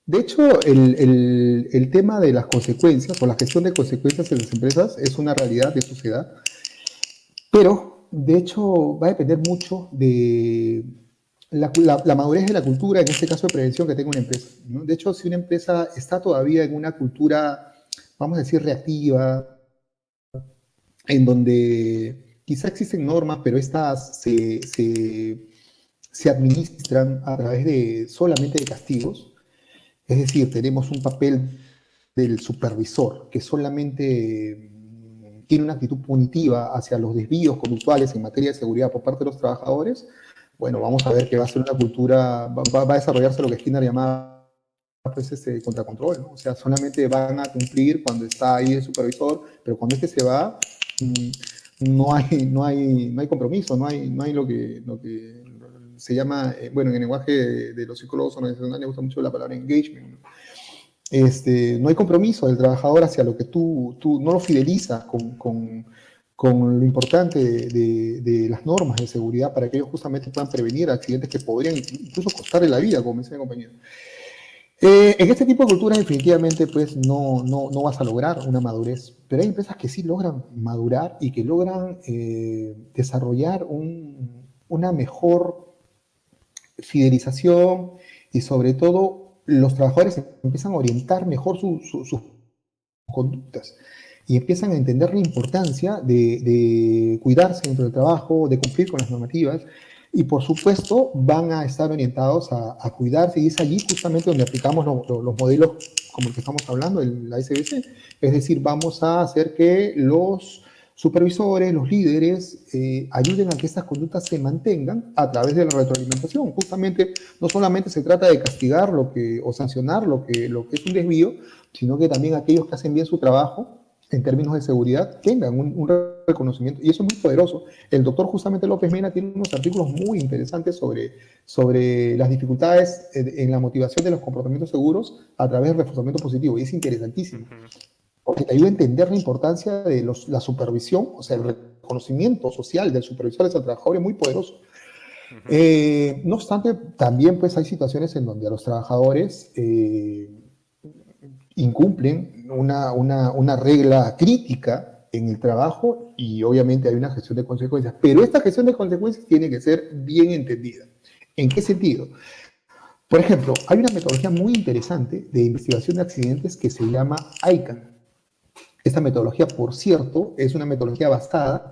De hecho, el tema de las consecuencias o la gestión de consecuencias en las empresas es una realidad de sociedad, pero de hecho va a depender mucho de la madurez de la cultura, en este caso de prevención que tenga una empresa, ¿no? De hecho, si una empresa está todavía en una cultura, vamos a decir, reactiva, en donde quizá existen normas, pero estas se administran a través de solamente de castigos. Es decir, tenemos un papel del supervisor que solamente tiene una actitud punitiva hacia los desvíos conductuales en materia de seguridad por parte de los trabajadores. Bueno, vamos a ver que va a ser una cultura, va a desarrollarse lo que Skinner llamaba pues, contracontrol, ¿no? O sea, solamente van a cumplir cuando está ahí el supervisor, pero cuando este se va, no hay compromiso, no hay lo que se llama, bueno, en el lenguaje de los psicólogos organizacionales me gusta mucho la palabra engagement, ¿no? No hay compromiso del trabajador hacia lo que tú no lo fidelizas con lo importante de las normas de seguridad para que ellos justamente puedan prevenir accidentes que podrían incluso costarle la vida, como decía mi compañero. En este tipo de culturas definitivamente pues no vas a lograr una madurez, pero hay empresas que sí logran madurar y que logran desarrollar una mejor fidelización y sobre todo los trabajadores empiezan a orientar mejor sus conductas y empiezan a entender la importancia de cuidarse dentro del trabajo, de cumplir con las normativas y por supuesto van a estar orientados a cuidarse y es allí justamente donde aplicamos los modelos como el que estamos hablando, la SBC, es decir, vamos a hacer que los supervisores, los líderes, ayuden a que estas conductas se mantengan a través de la retroalimentación. Justamente no solamente se trata de castigar o sancionar lo que es un desvío, sino que también aquellos que hacen bien su trabajo en términos de seguridad tengan un reconocimiento. Y eso es muy poderoso. El doctor justamente López Mena tiene unos artículos muy interesantes sobre las dificultades en la motivación de los comportamientos seguros a través del reforzamiento positivo. Y es interesantísimo. Porque te ayuda a entender la importancia de la supervisión, o sea, el reconocimiento social del supervisor hacia el trabajador es muy poderoso. No obstante, también pues hay situaciones en donde a los trabajadores incumplen una regla crítica en el trabajo y obviamente hay una gestión de consecuencias. Pero esta gestión de consecuencias tiene que ser bien entendida. ¿En qué sentido? Por ejemplo, hay una metodología muy interesante de investigación de accidentes que se llama ICANN. Esta metodología, por cierto, es una metodología basada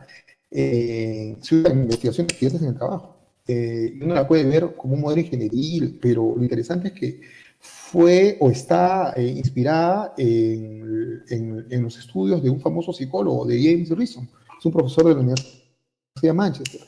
en investigación de accidentes en el trabajo. Uno la puede ver como un modelo ingenieril, pero lo interesante es que fue o está inspirada en los estudios de un famoso psicólogo, de James Rison, es un profesor de la Universidad de Manchester.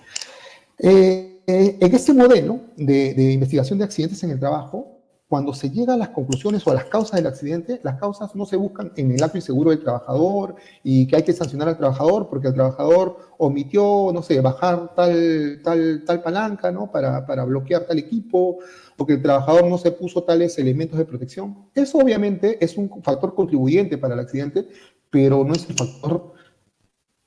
En este modelo de investigación de accidentes en el trabajo, cuando se llega a las conclusiones o a las causas del accidente, las causas no se buscan en el acto inseguro del trabajador y que hay que sancionar al trabajador porque el trabajador omitió, no sé, bajar tal palanca, ¿no? Para bloquear tal equipo, o que el trabajador no se puso tales elementos de protección. Eso obviamente es un factor contribuyente para el accidente, pero no es el factor,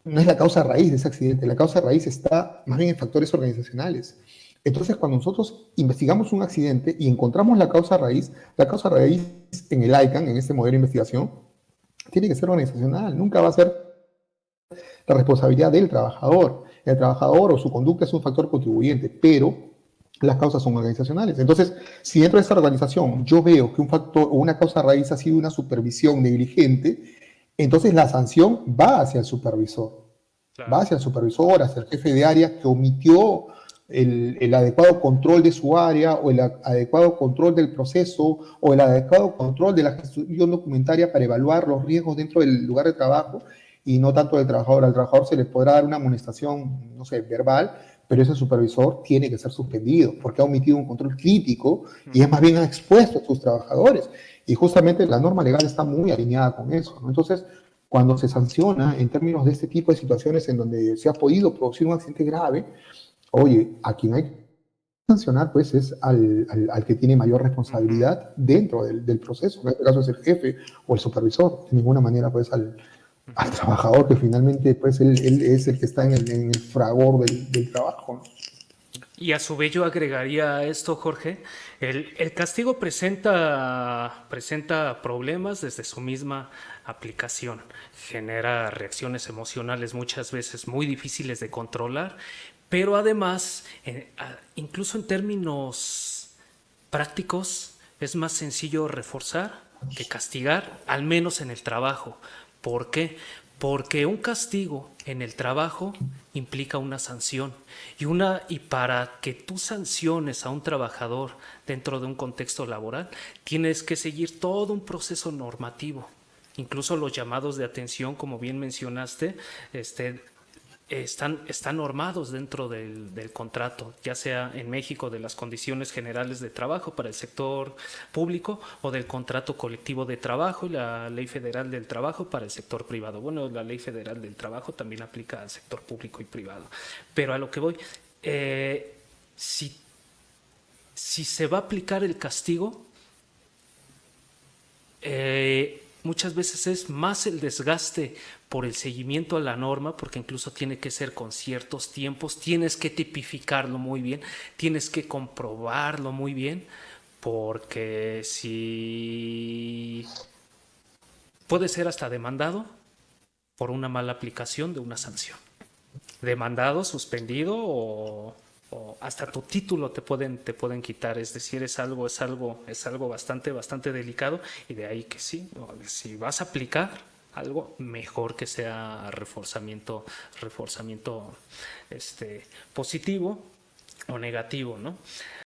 no es la causa raíz de ese accidente. La causa raíz está más bien en factores organizacionales. Entonces, cuando nosotros investigamos un accidente y encontramos la causa raíz en el ICANN, en este modelo de investigación, tiene que ser organizacional. Nunca va a ser la responsabilidad del trabajador. El trabajador o su conducta es un factor contribuyente, pero las causas son organizacionales. Entonces, si dentro de esta organización yo veo que un factor o una causa raíz ha sido una supervisión negligente, entonces la sanción va hacia el supervisor. Claro. Va hacia el supervisor, hacia el jefe de área que omitió el adecuado control de su área o el adecuado control del proceso o el adecuado control de la gestión documentaria para evaluar los riesgos dentro del lugar de trabajo y no tanto del trabajador. Al trabajador se le podrá dar una amonestación, no sé, verbal, pero ese supervisor tiene que ser suspendido porque ha omitido un control crítico y es más bien ha expuesto a sus trabajadores. Y justamente la norma legal está muy alineada con eso, ¿no? Entonces, cuando se sanciona en términos de este tipo de situaciones en donde se ha podido producir un accidente grave, oye, a quien hay que sancionar pues es al que tiene mayor responsabilidad dentro del proceso, en este caso es el jefe o el supervisor, de ninguna manera pues al trabajador que finalmente pues él es el que está en el fragor del trabajo, ¿no? Y a su vez yo agregaría a esto, Jorge, el castigo presenta problemas desde su misma aplicación. Genera reacciones emocionales muchas veces muy difíciles de controlar, pero además, incluso en términos prácticos, es más sencillo reforzar que castigar, al menos en el trabajo. ¿Por qué? Porque un castigo en el trabajo implica una sanción y para que tú sanciones a un trabajador dentro de un contexto laboral tienes que seguir todo un proceso normativo. Incluso los llamados de atención, como bien mencionaste, este, están normados dentro del contrato, ya sea en México de las condiciones generales de trabajo para el sector público o del contrato colectivo de trabajo y la ley federal del trabajo para el sector privado. Bueno, la ley federal del trabajo también aplica al sector público y privado. Pero a lo que voy, eh, si, si se va a aplicar el castigo, muchas veces es más el desgaste por el seguimiento a la norma, porque incluso tiene que ser con ciertos tiempos, tienes que tipificarlo muy bien, tienes que comprobarlo muy bien, porque si puede ser hasta demandado por una mala aplicación de una sanción. Demandado, suspendido o hasta tu título te pueden quitar. Es decir, es algo bastante delicado y de ahí que sí, si vas a aplicar algo mejor que sea reforzamiento positivo o negativo, ¿no?